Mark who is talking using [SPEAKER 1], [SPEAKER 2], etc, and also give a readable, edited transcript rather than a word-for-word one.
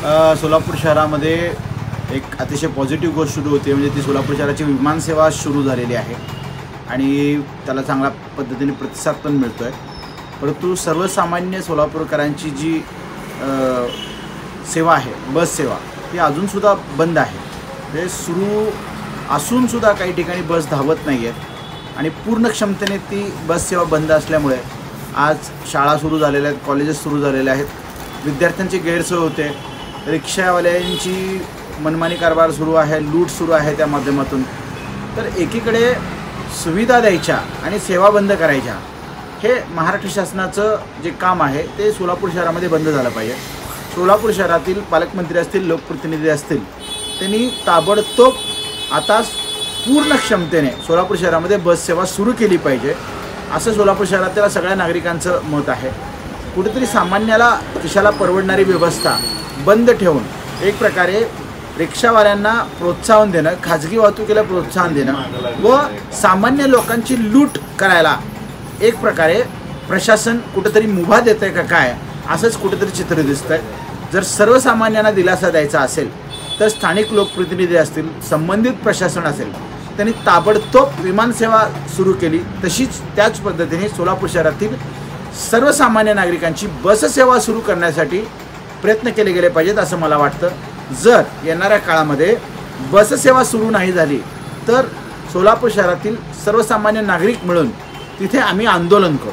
[SPEAKER 1] सोलापूर शहरामध्ये एक अतिशय पॉझिटिव्ह गोष्ट सुरू होती, म्हणजे ती सोलापूर शहराची विमानसेवा सुरू झालेली आहे आणि त्याला चांगल्या पद्धतीने प्रतिसाद पण मिळतो आहे. परंतु सर्वसामान्य सोलापूरकरांची जी सेवा आहे, बस सेवा, ती अजूनसुद्धा बंद आहे. म्हणजे सुरू असूनसुद्धा काही ठिकाणी बस धावत नाही आहेत आणि पूर्ण क्षमतेने ती बस सेवा बंद असल्यामुळे आज शाळा सुरू झालेल्या आहेत, कॉलेजेस सुरू झालेले आहेत, विद्यार्थ्यांची गैरसोय होते, रिक्षावाल्यांची मनमानी कारभार सुरू आहे, लूट सुरू आहे त्या माध्यमातून. तर एकीकडे सुविधा द्यायच्या आणि सेवा बंद करायच्या, हे महाराष्ट्र शासनाचं जे काम आहे ते सोलापूर शहरामध्ये बंद झालं पाहिजे. सोलापूर शहरातील पालकमंत्री असतील, लोकप्रतिनिधी असतील, त्यांनी ताबडतोब आता पूर्ण क्षमतेने सोलापूर शहरामध्ये बस सेवा सुरू केली पाहिजे, असं सोलापूर शहरातील सगळ्या नागरिकांचं मत आहे. कुठेतरी सामान्याला खिशाला परवडणारी व्यवस्था बंद ठेवून एक प्रकारे रिक्षावाल्यांना प्रोत्साहन देणं, खाजगी वाहतुकीला प्रोत्साहन देणं व सामान्य लोकांची लूट करायला एक प्रकारे प्रशासन कुठेतरी मुभा देतं आहे का काय, असंच कुठेतरी चित्र दिसतं आहे. जर सर्वसामान्यांना दिलासा द्यायचा असेल तर स्थानिक लोकप्रतिनिधी असतील, संबंधित प्रशासन असेल, त्यांनी ताबडतोब विमानसेवा सुरू केली. तशीच त्याच पद्धतीने सोलापूर शहरातील सर्वसामान्य नागरिकांची बससेवा सुरू करण्यासाठी प्रयत्न केले गेले पाहिजेत असं मला वाटतं. जर येणाऱ्या काळामध्ये बससेवा सुरू नाही झाली तर सोलापूर शहरातील सर्वसामान्य नागरिक मिळून तिथे आम्ही आंदोलन करू.